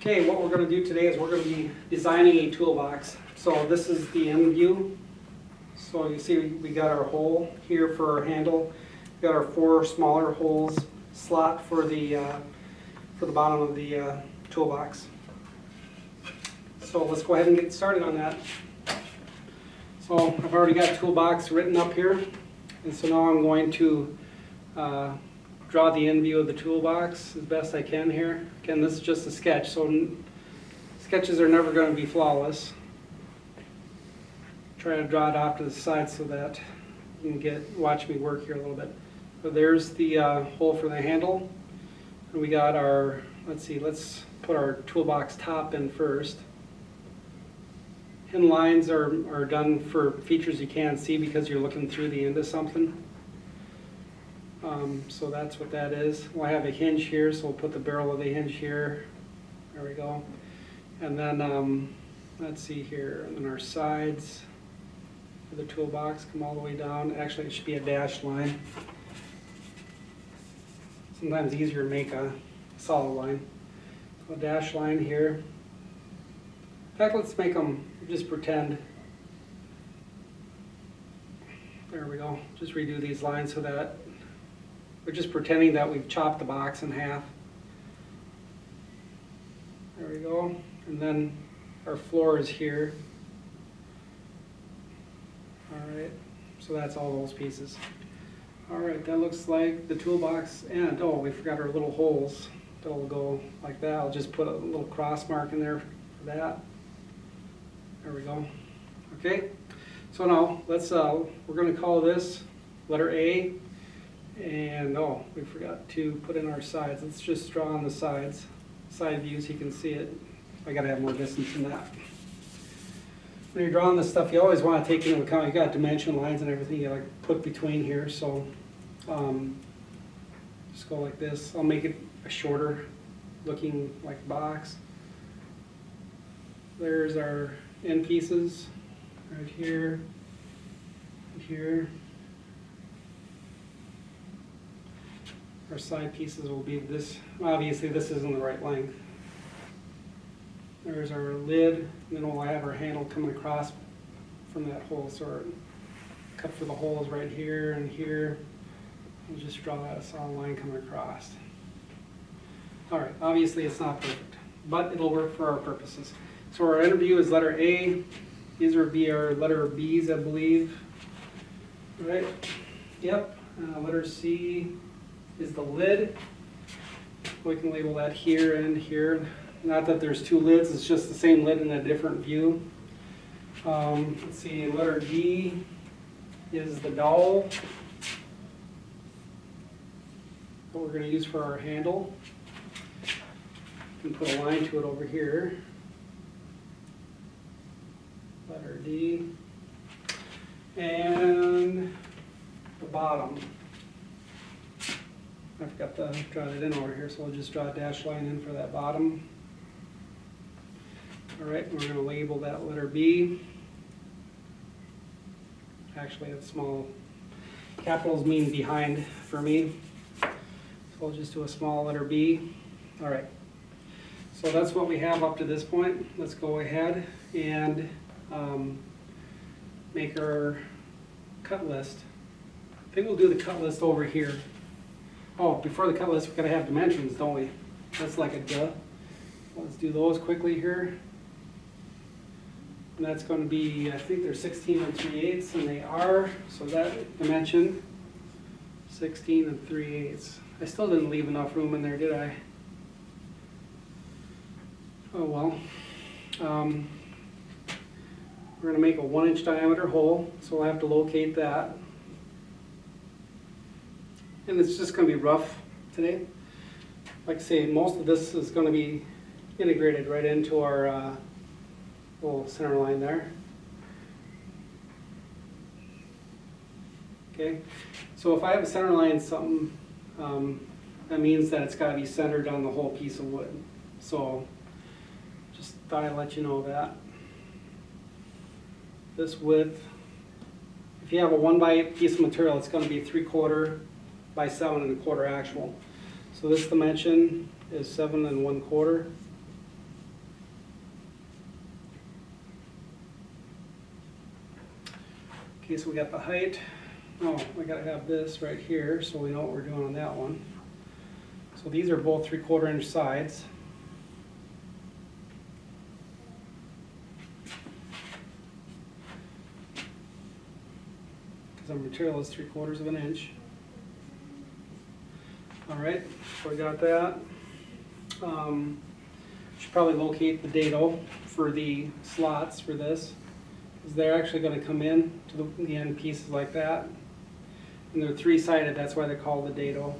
Okay, what we're going to do today is we're going to be designing a toolbox. So this is the end view. So you see we got our hole here for our handle. We got our 4 smaller holes slot for the bottom of the toolbox. So let's go ahead and get started on that. So I've already got toolbox written up here, and so now I'm going to draw the end view of the toolbox as best I can here. Again, this is just a sketch, so sketches are never going to be flawless. Try to draw it off to the side so that you can watch me work here a little bit. So there's the hole for the handle, and we got our, let's put our toolbox top in first. Hidden lines are done for features you can't see because you're looking through the end of something. So that's what that is. We'll have a hinge here, so we'll put the barrel of the hinge here. There we go. And then, let's see here, and then our sides of the toolbox come all the way down. Actually, it should be a dashed line. Sometimes easier to make a solid line. So a dashed line here. In fact, let's make them, just pretend. There we go. Just redo these lines so that we're just pretending that we've chopped the box in half. There we go. And then our floor is here. Alright, so that's all those pieces. Alright, that looks like the toolbox end. Oh, we forgot our little holes that'll go like that. I'll just put a little cross mark in there for that. There we go. Okay, so now let's, we're going to call this letter A. And oh, we forgot to put in our sides. Let's just draw on the sides, side view, so you can see it. I gotta have more distance than that. When you're drawing this stuff, you always want to take into account, you got dimension lines and everything you gotta put between here. So just go like this. I'll make it a shorter looking like box. There's our end pieces right here and here. Our side pieces will be this. Obviously this isn't the right length. There's our lid, and then we'll have our handle coming across from that hole. So our cut for the holes right here and here. We'll just draw that a solid line coming across. Alright, obviously it's not perfect, but it'll work for our purposes. So our end view is letter A. These would be our letter B's, I believe. Right? Yep. Letter C is the lid. We can label that here and here. Not that there's 2 lids, it's just the same lid in a different view. Let's see, letter D is the dowel that we're going to use for our handle. We can put a line to it over here. Letter D. And the bottom. I forgot to draw it in over here, so I'll just draw a dashed line in for that bottom. Alright, we're going to label that letter B. Actually, it's small. Capitals mean behind for me. So I'll just do a small letter B. Alright, so that's what we have up to this point. Let's go ahead and make our cut list. I think we'll do the cut list over here. Oh, before the cut list, we've got to have dimensions, don't we? That's like a duh. Let's do those quickly here. And that's going to be, I think they're 16 and 3/8, and they are. So that dimension, 16 and 3/8. I still didn't leave enough room in there, did I? Oh well. We're going to make a 1-inch diameter hole, so we'll have to locate that. And it's just going to be rough today. Like I say, most of this is going to be integrated right into our little center line there. Okay, so if I have a center line something, that means that it's got to be centered on the whole piece of wood. So just thought I'd let you know that. This width, if you have a 1x8 piece of material, it's going to be 3/4 by 7 1/4 actual. So this dimension is 7 1/4. Okay, so we got the height. Oh, we gotta have this right here so we know what we're doing on that one. So these are both 3/4 inch sides. Because our material is 3/4 of an inch. All right, so we got that. Should probably locate the dado for the slots for this, because they're actually going to come in to the end pieces like that. And they're 3-sided, that's why they're called the dado.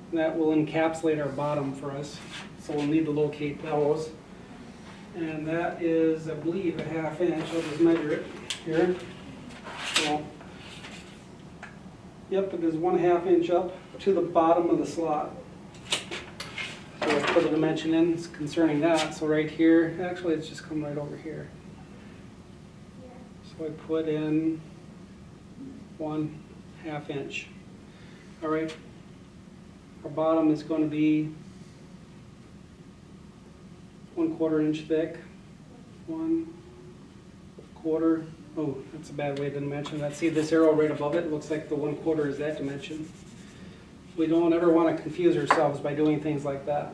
And that will encapsulate our bottom for us, so we'll need to locate those. And that is, I believe, a 1/2 inch. I'll just measure it here. So, yep, it is 1/2 inch up to the bottom of the slot. So let's put a dimension in concerning that. So right here, actually it's just come right over here. So I put in 1/2 inch. All right, our bottom is going to be 1/4 inch thick. 1/4. Oh, that's a bad way to dimension that. See this arrow right above it? It looks like the 1/4 is that dimension. We don't ever want to confuse ourselves by doing things like that.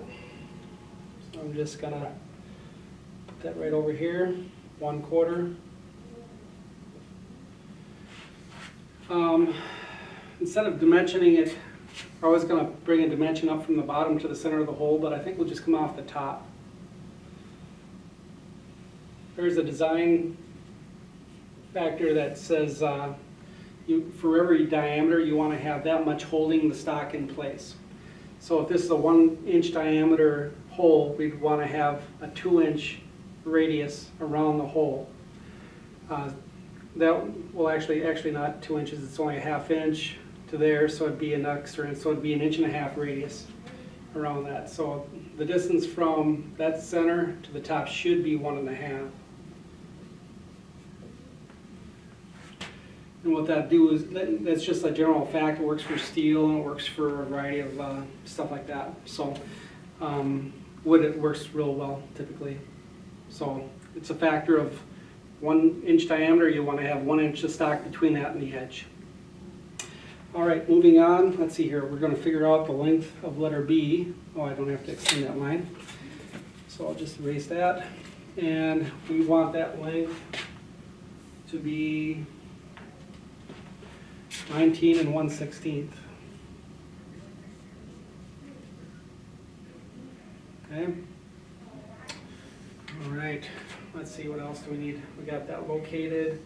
So I'm just gonna put that right over here, 1/4. Instead of dimensioning it, we're always gonna bring a dimension up from the bottom to the center of the hole, but I think we'll just come off the top. There's a design factor that says for every diameter you want to have that much holding the stock in place. So if this is a 1 inch diameter hole, we'd want to have a 2 inch radius around the hole. That will actually not 2 inches, it's only a 1/2 inch to there, so it'd be an extra, so it'd be 1.5 inch radius around that. So the distance from that center to the top should be 1.5. And what that do is, that's just a general fact. It works for steel and it works for a variety of stuff like that. So wood, it works real well typically. So it's a factor of 1 inch diameter. You want to have 1 inch of stock between that and the edge. All right, moving on. Let's see here. We're going to figure out the length of letter B. Oh, I don't have to extend that line. So I'll just erase that. And we want that length to be 19 1/16. Okay. All right. Let's see, what else do we need? We got that located.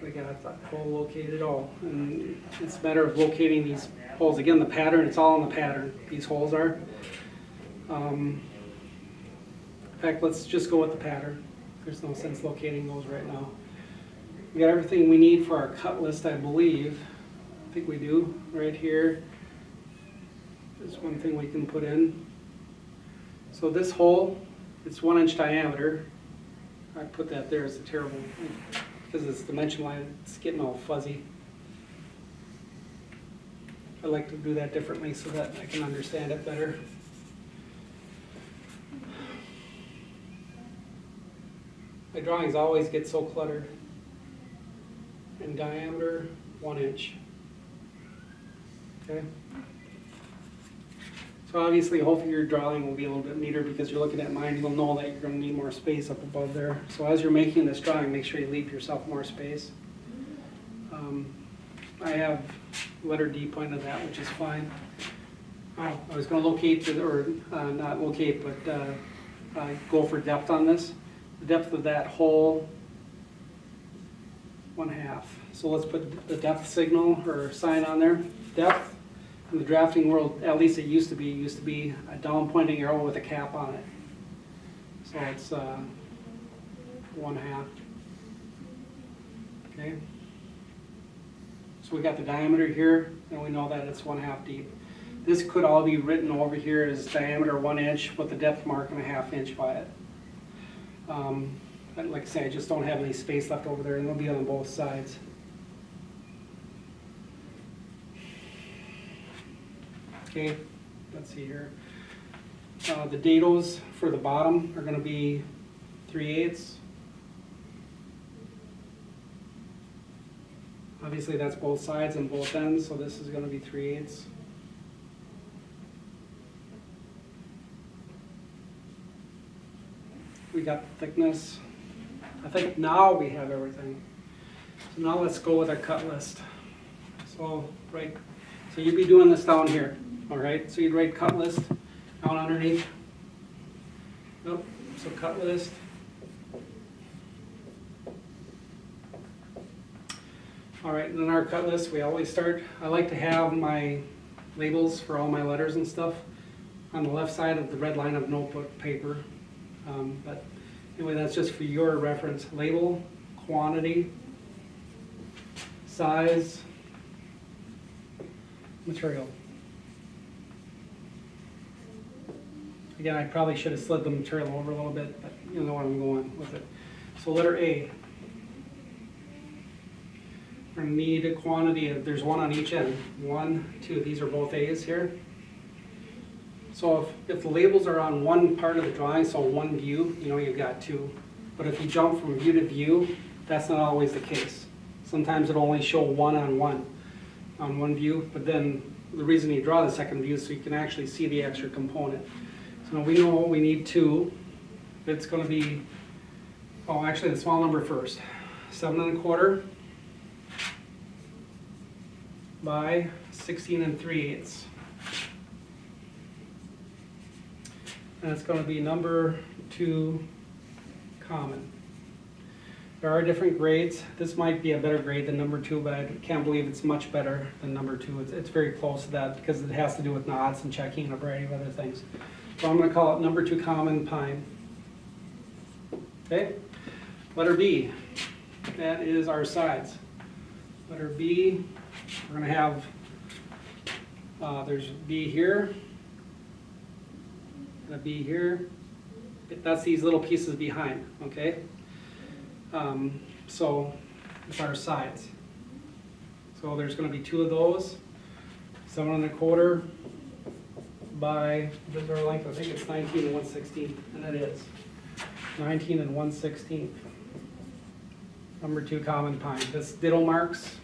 We got that hole located. Oh, and it's a matter of locating these holes. Again, the pattern, it's all in the pattern. These holes are. In fact, let's just go with the pattern. There's no sense locating those right now. We got everything we need for our cut list, I believe. I think we do right here. There's one thing we can put in. So this hole, it's 1 inch diameter. I put that there as a terrible, because it's dimension line, it's getting all fuzzy. I like to do that differently so that I can understand it better. My drawings always get so cluttered. In diameter, 1 inch. Okay. So obviously, hopefully your drawing will be a little bit neater because you're looking at mine. You'll know that you're going to need more space up above there. So as you're making this drawing, make sure you leave yourself more space. I have letter D pointed at that, which is fine. I was going to locate, or not locate, but go for depth on this. The depth of that hole, 1/2. So let's put the depth signal or sign on there. Depth. In the drafting world, at least it used to be a down pointing arrow with a cap on it. So it's 1/2. Okay. So we got the diameter here, and we know that it's 1/2 deep. This could all be written over here as diameter 1 inch with the depth mark and a 1/2 inch by it. Like I say, I just don't have any space left over there, and they'll be on both sides. Okay, let's see here. The dados for the bottom are going to be 3/8. Obviously that's both sides and both ends, so this is gonna be 3/8. We got the thickness. I think now we have everything. So now let's go with our cut list. So you'd be doing this down here, all right? So you'd write cut list down underneath. Nope, so cut list. All right, and in our cut list, we always start, I like to have my labels for all my letters and stuff on the left side of the red line of notebook paper. But anyway, that's just for your reference. Label, quantity, size, material. Again, I probably should have slid the material over a little bit, but you know where I'm going with it. So letter A. We're going to need a quantity of, there's one on each end. 1, 2, these are both A's here. So if the labels are on one part of the drawing, so one view, you know you've got 2. But if you jump from view to view, that's not always the case. Sometimes it'll only show one on one view, but then the reason you draw the second view is so you can actually see the extra component. So we know we need 2. It's going to be, oh actually the small number first. 7 1/4 by 16 3/8. And it's going to be number 2 common. There are different grades. This might be a better grade than number 2, but I can't believe it's much better than number 2. It's very close to that because it has to do with knots and checking and a variety of other things. So I'm going to call it number 2 common pine. Okay? Letter B. That is our sides. Letter B, we're going to have, there's B here, and a B here. That's these little pieces behind, okay? So it's our sides. So there's going to be 2 of those. 7 1/4 by, this is our length, I think it's 19 1/16, and it is. 19 1/16. Number 2 common pine. This diddle marks.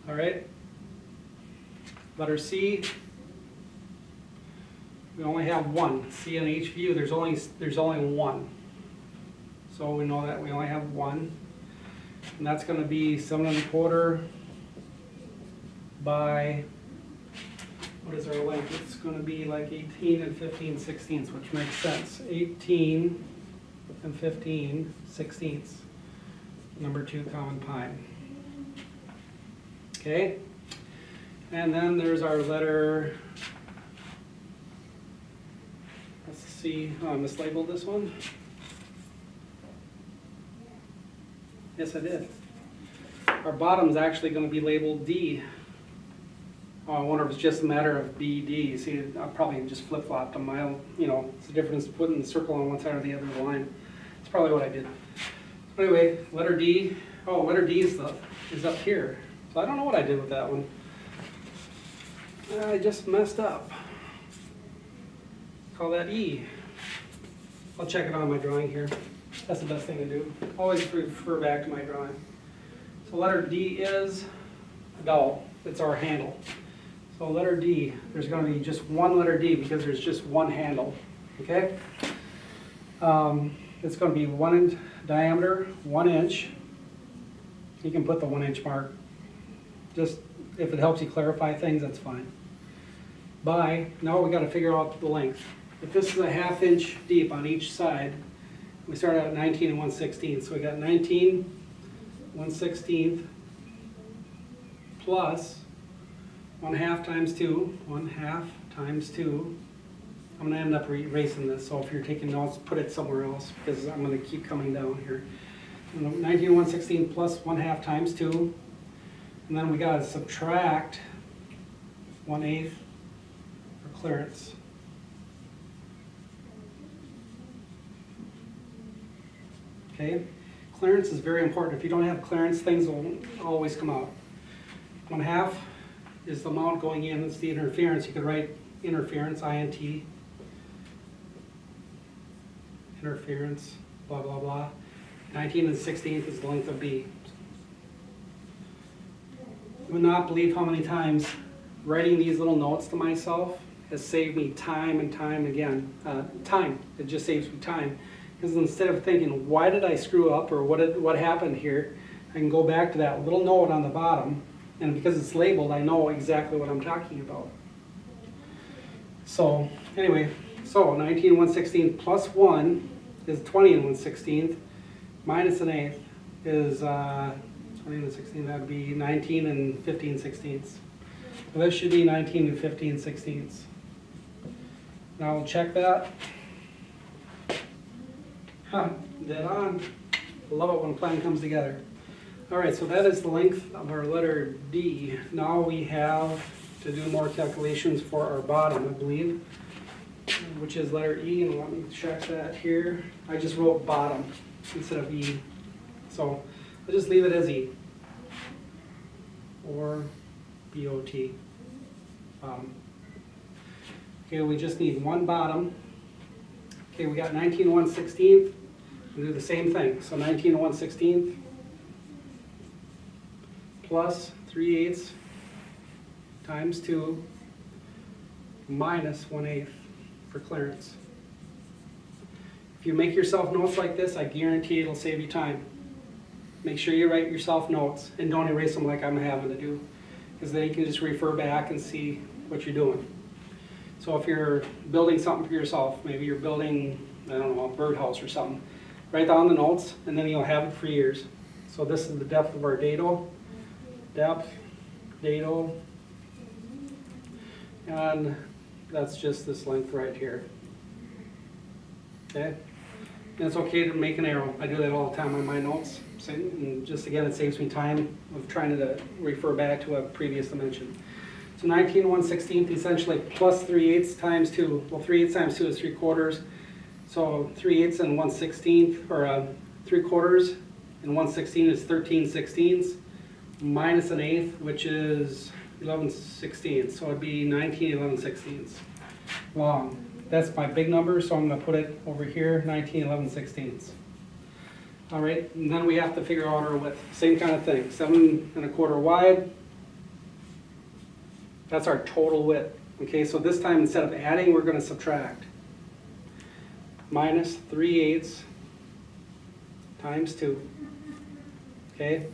All right. Letter C. We only have 1. See in each view, there's only 1. So we know that we only have 1, and that's going to be 7 1/4 by, what is our length? It's going to be like 18 15 16ths, which makes sense. 18 15 16ths. Number 2 common pine. Okay, and then there's our letter. Let's see. Oh, I mislabeled this one. Yes, I did. Our bottom's actually going to be labeled D. Oh, I wonder if it's just a matter of BD. See, I probably just flip-flopped them. It's the difference putting the circle on one side or the other of the line. That's probably what I did. Anyway, letter D. Oh, letter D is up here. So I don't know what I did with that one. I just messed up. Call that E. I'll check it on my drawing here. That's the best thing to do. Always refer back to my drawing. So letter D is a dowel. It's our handle. So letter D, there's going to be just one letter D because there's just one handle. Okay? It's going to be 1 inch diameter, 1 inch. You can put the 1 inch mark. Just if it helps you clarify things, that's fine. By, now we got to figure out the length. If this is a 1/2 inch deep on each side, we start out at 19 1/16. So we got 19 1/16 plus 1/2 times 2, 1/2 times 2. I'm going to end up erasing this, so if you're taking notes, put it somewhere else because I'm going to keep coming down here. 19 1/16 plus 1/2 times 2. And then we got to subtract 1/8 for clearance. Okay, clearance is very important. If you don't have clearance, things will always come out. 1/2 is the amount going in. It's the interference. You could write interference, INT. Interference, blah, blah, blah. 19 1/16 is the length of B. You would not believe how many times writing these little notes to myself has saved me time and time again. Time, it just saves me time. Because instead of thinking, why did I screw up, or what happened here, I can go back to that little note on the bottom, and because it's labeled, I know exactly what I'm talking about. So anyway, so 19 1/16 plus 1 is 20 and 1/16, minus an eighth is 20 and 16, that would be 19 and 15/16. So this should be 19 and 15/16. Now we'll check that. Huh, dead on. Love it when a plan comes together. All right, so that is the length of our letter D. Now we have to do more calculations for our bottom, I believe, which is letter E, and let me check that here. I just wrote bottom instead of E, so I'll just leave it as E, or B-O-T, bottom. Okay, we just need one bottom. Okay, we got 19 1/16. We do the same thing, so 19 1/16 plus 3/8 times 2 minus 1/8 for clearance. If you make yourself notes like this, I guarantee it'll save you time. Make sure you write yourself notes and don't erase them like I'm having to do, because then you can just refer back and see what you're doing. So if you're building something for yourself, maybe you're building, I don't know, a birdhouse or something, write down the notes and then you'll have it for years. So this is the depth of our dado, and that's just this length right here. Okay, and it's okay to make an arrow. I do that all the time on my notes. And just again, it saves me time of trying to refer back to a previous dimension. So 19 1/16 essentially plus 3/8 times 2. Well, 3/8 times 2 is 3/4. So 3/8 and 1/16, or 3/4 and 1/16 is 13/16 minus an eighth, which is 11/16. So it'd be 19 11/16 long. That's my big number, so I'm going to put it over here, 19 11/16. All right, and then we have to figure out our width. Same kind of thing, 7 1/4 wide. That's our total width. Okay, so this time instead of adding, we're going to subtract. Minus 3/8 times 2. Okay,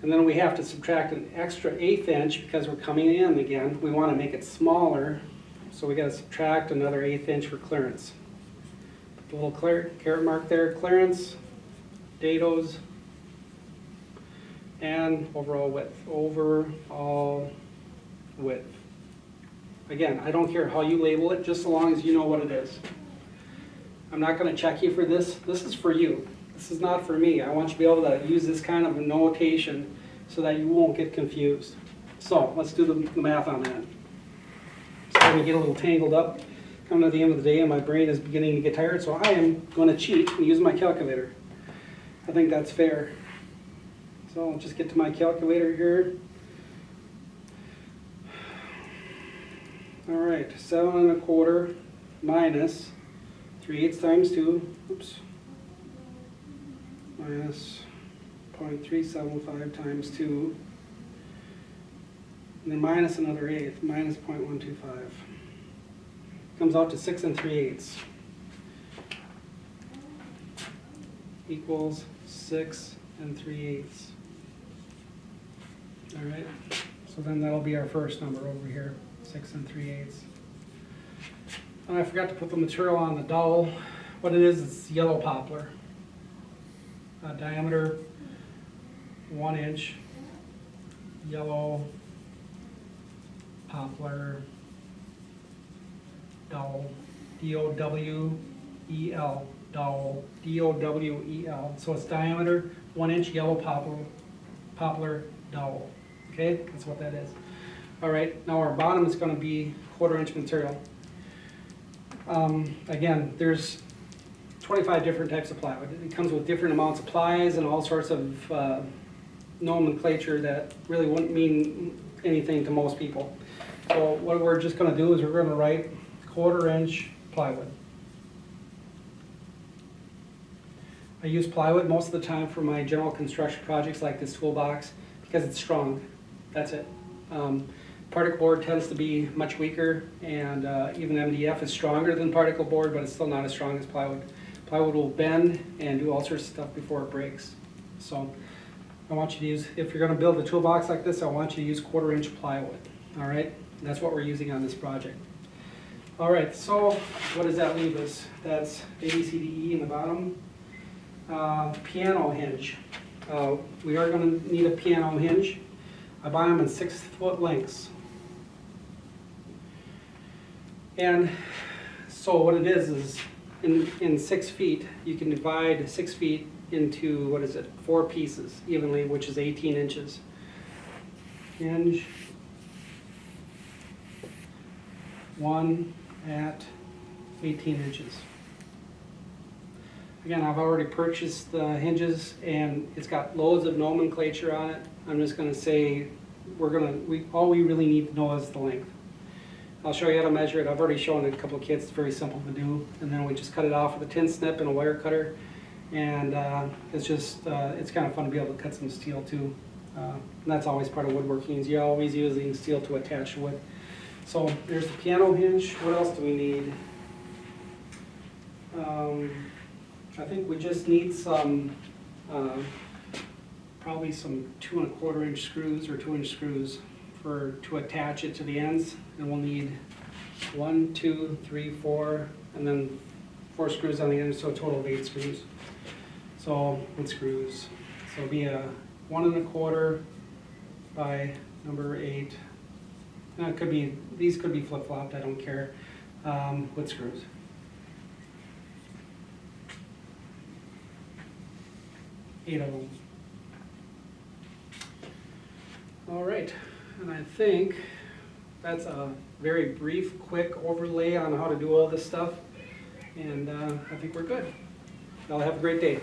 and then we have to subtract an extra 1/8 inch because we're coming in again. We want to make it smaller, so we got to subtract another 1/8 inch for clearance. Put the little caret mark there, clearance, dados, and overall width. Overall width. Again, I don't care how you label it, just so long as you know what it is. I'm not going to check you for this. This is for you. This is not for me. I want you to be able to use this kind of a notation so that you won't get confused. So let's do the math on that. Starting to get a little tangled up. Coming to the end of the day and my brain is beginning to get tired, so I am going to cheat and use my calculator. I think that's fair. So I'll just get to my calculator here. All right, 7 1/4 minus 3/8 times 2, oops, minus 0.375 times 2, and then minus another eighth, minus 0.125. Comes out to 6 3/8 equals 6 3/8. All right, so then that'll be our first number over here. 6 3/8. And I forgot to put the material on the dowel. What it is, it's yellow poplar. Diameter 1 inch. Yellow poplar dowel. D-O-W-E-L. Dowel. D-O-W-E-L. So it's diameter 1 inch yellow poplar dowel. Okay, that's what that is. All right, now our bottom is going to be 1/4 inch material. Again, there's 25 different types of plywood. It comes with different amounts of plies and all sorts of nomenclature that really wouldn't mean anything to most people. So what we're just going to do is we're going to write 1/4 inch plywood. I use plywood most of the time for my general construction projects like this toolbox because it's strong. That's it. Particle board tends to be much weaker, and even MDF is stronger than particle board, but it's still not as strong as plywood. Plywood will bend and do all sorts of stuff before it breaks. So I want you to use, if you're gonna build a toolbox like this, I want you to use 1/4 inch plywood, all right? That's what we're using on this project. All right, so what does that leave us? That's A, B, C, D, E in the bottom. Piano hinge. We are gonna need a piano hinge. I buy them in 6-foot lengths. And so what it is in 6 feet, you can divide 6 feet into, 4 pieces evenly, which is 18 inches. Hinge, 1 at 18 inches. Again, I've already purchased the hinges and it's got loads of nomenclature on it. I'm just gonna say, all we really need to know is the length. I'll show you how to measure it. I've already shown it a couple of kids. It's very simple to do. And then we just cut it off with a tin snip and a wire cutter. And it's kind of fun to be able to cut some steel too. And that's always part of woodworking, is you're always using steel to attach wood. So there's the piano hinge. What else do we need? I think we just need some, probably some 2 1/4 inch screws or 2 inch screws to attach it to the ends. And we'll need 1, 2, 3, 4, and then 4 screws on the end, so a total of 8 screws. So with screws, so it'll be a 1 1/4 by number 8. Now these could be flip-flopped, I don't care, with screws. Eight of them. All right, and I think that's a very brief, quick overlay on how to do all this stuff, and I think we're good. Y'all have a great day.